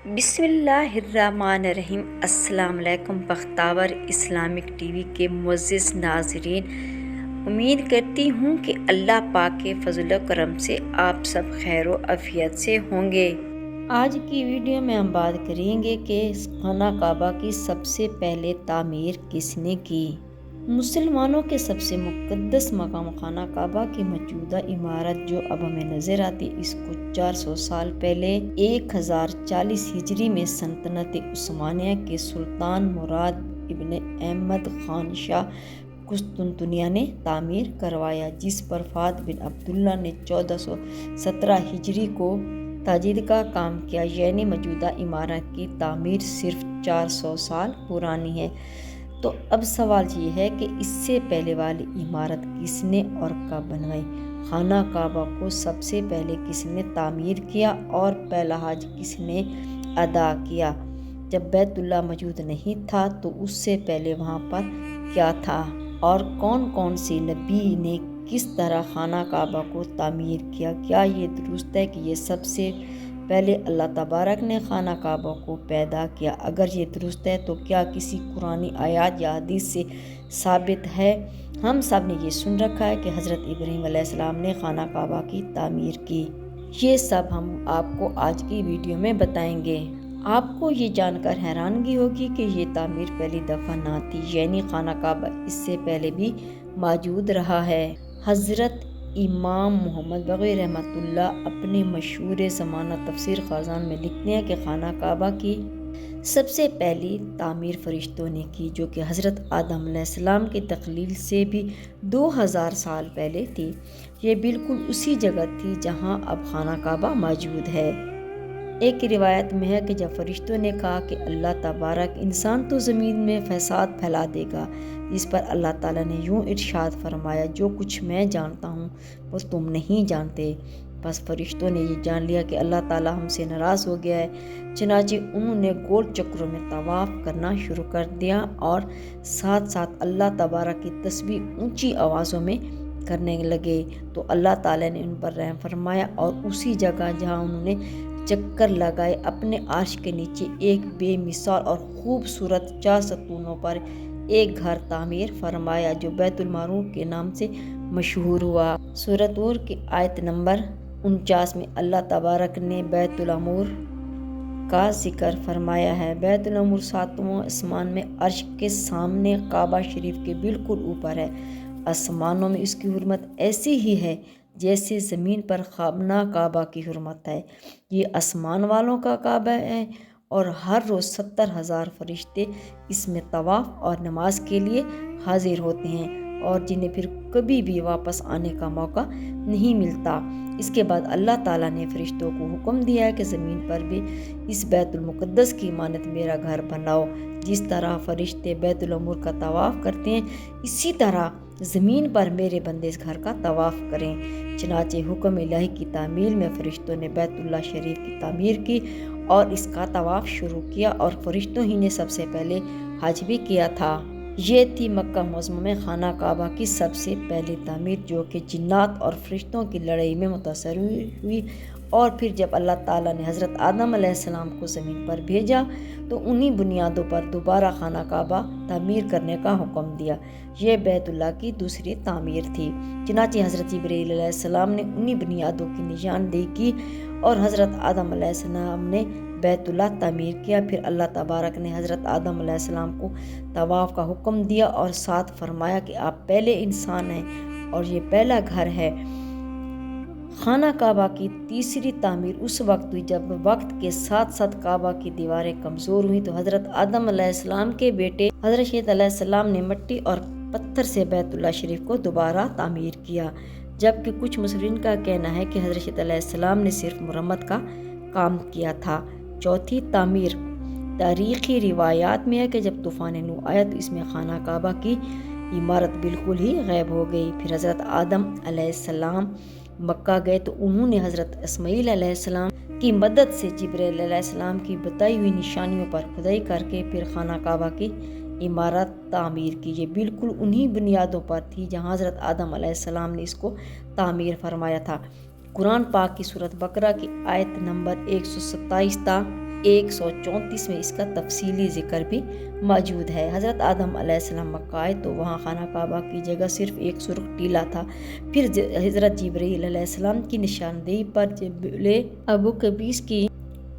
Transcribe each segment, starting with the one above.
بسم اللہ الرحمن الرحیم۔ السلام علیکم بختاور اسلامک ٹی وی کے معزز ناظرین، امید کرتی ہوں کہ اللہ پاک کے فضل و کرم سے آپ سب خیر و عافیت سے ہوں گے۔ آج کی ویڈیو میں ہم بات کریں گے کہ خانہ کعبہ کی سب سے پہلے تعمیر کس نے کی۔ مسلمانوں کے سب سے مقدس مقام خانہ کعبہ کی موجودہ عمارت جو اب ہمیں نظر آتی، اس کو 400 سال پہلے 1040 ہجری میں سلطنت عثمانیہ کے سلطان مراد ابن احمد خان شاہ قسطنطنیہ نے تعمیر کروایا، جس پر فہد بن عبداللہ نے 1417 ہجری کو تجدید کا کام کیا، یعنی موجودہ عمارت کی تعمیر صرف 400 سال پرانی ہے۔ تو اب سوال یہ ہے کہ اس سے پہلے والی عمارت کس نے اور کب بنوائی؟ خانہ کعبہ کو سب سے پہلے کس نے تعمیر کیا اور پہلا حج کس نے ادا کیا؟ جب بیت اللہ موجود نہیں تھا تو اس سے پہلے وہاں پر کیا تھا، اور کون کون سے نبی نے کس طرح خانہ کعبہ کو تعمیر کیا؟ کیا یہ درست ہے کہ یہ سب سے پہلے اللہ تبارک نے خانہ کعبہ کو پیدا کیا؟ اگر یہ درست ہے تو کیا کسی قرآنی آیات یا حدیث سے ثابت ہے؟ ہم سب نے یہ سن رکھا ہے کہ حضرت ابراہیم علیہ السلام نے خانہ کعبہ کی تعمیر کی۔ یہ سب ہم آپ کو آج کی ویڈیو میں بتائیں گے۔ آپ کو یہ جان کر حیرانگی ہوگی کہ یہ تعمیر پہلی دفعہ نہ تھی، یعنی خانہ کعبہ اس سے پہلے بھی موجود رہا ہے۔ حضرت امام محمد بغوی رحمۃ اللہ اپنے مشہور زمانہ تفسیر خازان میں لکھتے ہیں کہ خانہ کعبہ کی سب سے پہلی تعمیر فرشتوں نے کی، جو کہ حضرت آدم علیہ السلام کی تخلیق سے بھی 2000 سال پہلے تھی۔ یہ بالکل اسی جگہ تھی جہاں اب خانہ کعبہ موجود ہے۔ ایک روایت میں ہے کہ جب فرشتوں نے کہا کہ اللہ تبارک انسان تو زمین میں فساد پھیلا دے گا، جس پر اللہ تعالیٰ نے یوں ارشاد فرمایا، جو کچھ میں جانتا ہوں وہ تم نہیں جانتے۔ بس فرشتوں نے یہ جان لیا کہ اللہ تعالیٰ ہم سے ناراض ہو گیا ہے، چنانچہ انہوں نے گول چکروں میں طواف کرنا شروع کر دیا اور ساتھ ساتھ اللہ تبارک کی تسبیح اونچی آوازوں میں کرنے لگے۔ تو اللہ تعالیٰ نے ان پر رحم فرمایا اور اسی جگہ جہاں انہوں نے چکر لگائے، اپنے عرش کے نیچے ایک بے مثال اور خوبصورت 4 ستونوں پر ایک گھر تعمیر فرمایا، جو بیت المعمور کے نام سے مشہور ہوا۔ سورۃ طور کی آیت نمبر 49 میں اللہ تبارک نے بیت المعمور کا ذکر فرمایا ہے۔ بیت المعمور 7واں آسمان میں عرش کے سامنے کعبہ شریف کے بالکل اوپر ہے۔ آسمانوں میں اس کی حرمت ایسی ہی ہے جیسے زمین پر خانہ کعبہ کی حرمت ہے۔ یہ آسمان والوں کا کعبہ ہے اور ہر روز 70,000 فرشتے اس میں طواف اور نماز کے لیے حاضر ہوتے ہیں، اور جنہیں پھر کبھی بھی واپس آنے کا موقع نہیں ملتا۔ اس کے بعد اللہ تعالیٰ نے فرشتوں کو حکم دیا ہے کہ زمین پر بھی اس بیت المقدس کی مانند میرا گھر بناؤ۔ جس طرح فرشتے بیت المعمور کا طواف کرتے ہیں، اسی طرح زمین پر میرے بندے اس گھر کا طواف کریں۔ چنانچہ حکم الہی کی تعمیل میں فرشتوں نے بیت اللہ شریف کی تعمیر کی اور اس کا طواف شروع کیا، اور فرشتوں ہی نے سب سے پہلے حج بھی کیا تھا۔ یہ تھی مکہ معظمہ میں خانہ کعبہ کی سب سے پہلی تعمیر، جو کہ جنات اور فرشتوں کی لڑائی میں متاثر ہوئی، اور پھر جب اللہ تعالیٰ نے حضرت آدم علیہ السلام کو زمین پر بھیجا تو انہی بنیادوں پر دوبارہ خانہ کعبہ تعمیر کرنے کا حکم دیا۔ یہ بیت اللہ کی دوسری تعمیر تھی۔ چنانچہ حضرت جبرائیل علیہ السلام نے انہی بنیادوں کی نشاندہی کی اور حضرت آدم علیہ السلام نے بیت اللہ تعمیر کیا۔ پھر اللہ تبارک نے حضرت آدم علیہ السلام کو طواف کا حکم دیا اور ساتھ فرمایا کہ آپ پہلے انسان ہیں اور یہ پہلا گھر ہے۔ خانہ کعبہ کی تیسری تعمیر اس وقت ہوئی جب وقت کے ساتھ ساتھ کعبہ کی دیواریں کمزور ہوئیں، تو حضرت آدم علیہ السلام کے بیٹے حضرت شیط علیہ السلام نے مٹی اور پتھر سے بیت اللہ شریف کو دوبارہ تعمیر کیا، جبکہ کچھ مفسرین کا کہنا ہے کہ حضرت شیط علیہ السلام نے صرف مرمت کا کام کیا تھا۔ چوتھی تعمیر تاریخی روایات میں ہے کہ جب طوفان نوح آیا تو اس میں خانہ کعبہ کی عمارت بالکل ہی غائب ہو گئی۔ پھر حضرت آدم علیہ السلام مکہ گئے تو انہوں نے حضرت اسماعیل علیہ السلام کی مدد سے جبرائیل علیہ السلام کی بتائی ہوئی نشانیوں پر کھدائی کر کے پھر خانہ کعبہ کی عمارت تعمیر کی۔ یہ بالکل انہی بنیادوں پر تھی جہاں حضرت آدم علیہ السلام نے اس کو تعمیر فرمایا تھا۔ قرآن پاک کی سورۃ بقرہ کی آیت نمبر 127 تا 134 میں اس کا تفصیلی ذکر بھی موجود ہے۔ حضرت آدم علیہ السلام مکہ آئے تو وہاں خانہ کعبہ کی جگہ صرف ایک سرخ ٹیلہ تھا۔ پھر حضرت جبرائیل علیہ السلام کی نشاندہی پر جبل ابو قبیس کی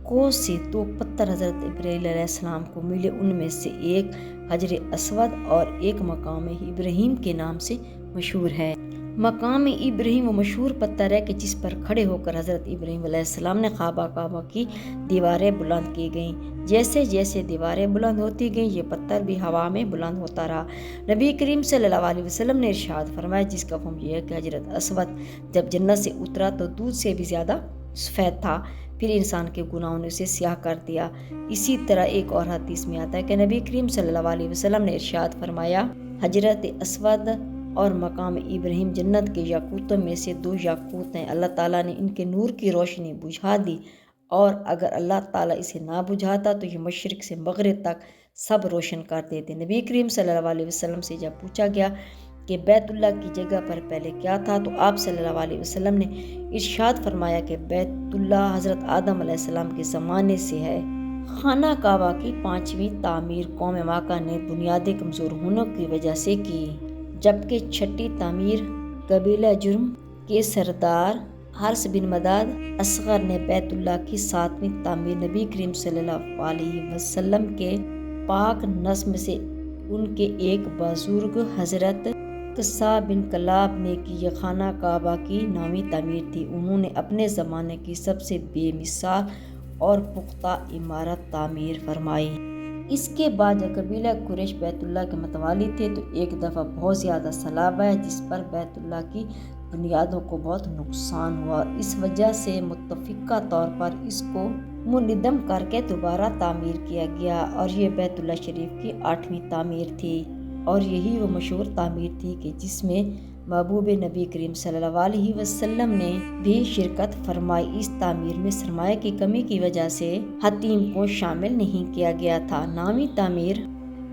کوہ سے 2 پتھر حضرت ابراہیم علیہ السلام کو ملے، ان میں سے ایک حجر اسود اور ایک مقام ابراہیم کے نام سے مشہور ہے۔ مقام ابراہیم وہ مشہور پتھر ہے کہ جس پر کھڑے ہو کر حضرت ابراہیم علیہ السلام نے کعبہ کی دیواریں بلند کی گئیں۔ جیسے جیسے دیواریں بلند ہوتی گئیں، یہ پتھر بھی ہوا میں بلند ہوتا رہا۔ نبی کریم صلی اللہ علیہ وسلم نے ارشاد فرمایا، جس کا فہم یہ ہے کہ حجر اسود جب جنت سے اترا تو دودھ سے بھی زیادہ سفید تھا، پھر انسان کے گناہوں نے اسے سیاہ کر دیا۔ اسی طرح ایک اور حدیث میں آتا ہے کہ نبی کریم صلی اللہ علیہ وسلم نے ارشاد فرمایا، حجرت اسود اور مقام ابراہیم جنت کے یاقوتوں میں سے 2 یاقوت ہیں۔ اللہ تعالیٰ نے ان کے نور کی روشنی بجھا دی، اور اگر اللہ تعالیٰ اسے نہ بجھاتا تو یہ مشرق سے مغرب تک سب روشن کر دیتے۔ نبی کریم صلی اللہ علیہ وسلم سے جب پوچھا گیا کہ بیت اللہ کی جگہ پر پہلے کیا تھا، تو آپ صلی اللہ علیہ وسلم نے ارشاد فرمایا کہ بیت اللہ حضرت آدم علیہ السلام کے زمانے سے ہے۔ خانہ کعبہ کی 5ویں تعمیر قوم مکہ نے بنیادیں کمزور ہونے کی وجہ سے کی، جبکہ 6ٹھی تعمیر قبیلہ جرم کے سردار حارث بن مداد اصغر نے بیت اللہ کی 7ویں تعمیر نبی کریم صلی اللہ علیہ وسلم کے پاک نظم سے ان کے ایک بزرگ حضرت قصہ بن کلاب نے کی۔ یہ خانہ کعبہ کی 9ویں تعمیر تھی۔ انہوں نے اپنے زمانے کی سب سے بے مثال اور پختہ عمارت تعمیر فرمائی۔ اس کے بعد جب قبیلہ قریش بیت اللہ کے متوالی تھے تو ایک دفعہ بہت زیادہ سیلاب آیا، جس پر بیت اللہ کی بنیادوں کو بہت نقصان ہوا، اور اس وجہ سے متفقہ طور پر اس کو منہدم کر کے دوبارہ تعمیر کیا گیا، اور یہ بیت اللہ شریف کی 8ویں تعمیر تھی، اور یہی وہ مشہور تعمیر تھی کہ جس میں محبوب نبی کریم صلی اللہ علیہ وسلم نے بھی شرکت فرمائی۔ اس تعمیر میں سرمایہ کی کمی کی وجہ سے حطیم کو شامل نہیں کیا گیا تھا۔ 9ویں تعمیر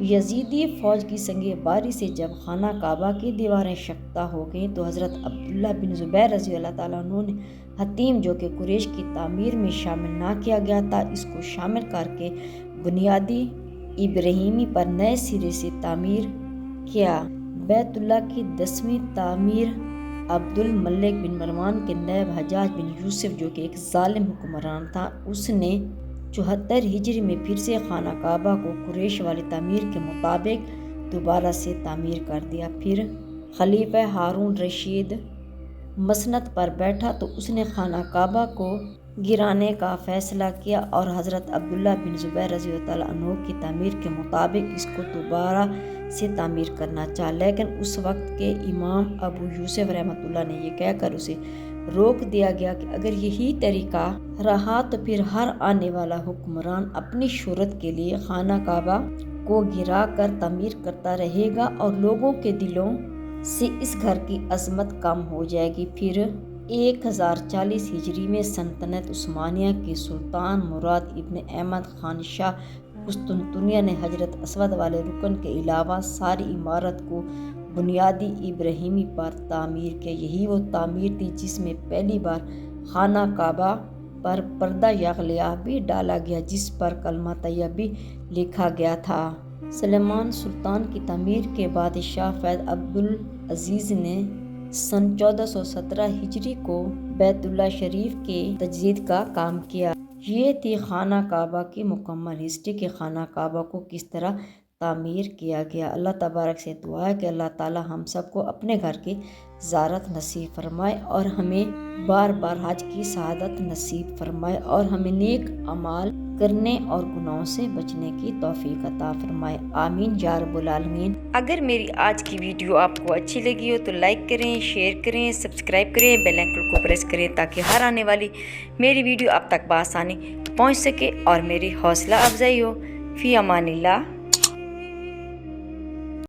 یزیدی فوج کی سنگ باری سے جب خانہ کعبہ کی دیواریں شکستہ ہو گئیں تو حضرت عبداللہ بن زبیر رضی اللہ تعالیٰ عنہ نے حطیم، جو کہ قریش کی تعمیر میں شامل نہ کیا گیا تھا، اس کو شامل کر کے بنیادی ابراہیمی پر نئے سرے سے تعمیر کیا۔ بیت اللہ کی 10ویں تعمیر عبد الملک بن مروان کے نائب حجاج بن یوسف، جو کہ ایک ظالم حکمران تھا، اس نے 74 ہجری میں پھر سے خانہ کعبہ کو قریش والی تعمیر کے مطابق دوبارہ سے تعمیر کر دیا۔ پھر خلیفہ ہارون رشید مسند پر بیٹھا تو اس نے خانہ کعبہ کو گرانے کا فیصلہ کیا، اور حضرت عبداللہ بن زبیر رضی اللہ عنہ کی تعمیر کے مطابق اس کو دوبارہ سے تعمیر کرنا چاہا، لیکن اس وقت کے امام ابو یوسف رحمۃ اللہ نے یہ کہہ کر اسے روک دیا گیا کہ اگر یہی طریقہ رہا تو پھر ہر آنے والا حکمران اپنی شہرت کے لیے خانہ کعبہ کو گرا کر تعمیر کرتا رہے گا، اور لوگوں کے دلوں سے اس گھر کی عظمت کم ہو جائے گی۔ پھر 1040 ہجری میں سلطنت عثمانیہ کے سلطان مراد ابن احمد خان شاہ قسطنطنیہ نے حجرت اسود والے رکن کے علاوہ ساری عمارت کو بنیادی ابراہیمی پر تعمیر کیا۔ یہی وہ تعمیر تھی جس میں پہلی بار خانہ کعبہ پر پردہ یا غلاف بھی ڈالا گیا، جس پر کلمہ طیبہ بھی لکھا گیا تھا۔ سلیمان سلطان کی تعمیر کے بعد شاہ فیض عبد العزیز نے سن 1417 ہجری کو بیت اللہ شریف کے تجدید کا کام کیا۔ یہ تھی خانہ کعبہ کی مکمل ہسٹری کہ خانہ کعبہ کو کس طرح تعمیر کیا گیا۔ اللہ تبارک سے دعا ہے کہ اللہ تعالی ہم سب کو اپنے گھر کی زیارت نصیب فرمائے، اور ہمیں بار بار حج کی سعادت نصیب فرمائے، اور ہمیں نیک اعمال کرنے اور گناہوں سے بچنے کی توفیق عطا فرمائے، آمین یا رب العالمین۔ اگر میری آج کی ویڈیو آپ کو اچھی لگی ہو تو لائک کریں، شیئر کریں، سبسکرائب کریں، بیل آئیکن کو پریس کریں تاکہ ہر آنے والی میری ویڈیو آپ تک بآسانی پہنچ سکے اور میری حوصلہ افزائی ہو۔ فی امان اللہ۔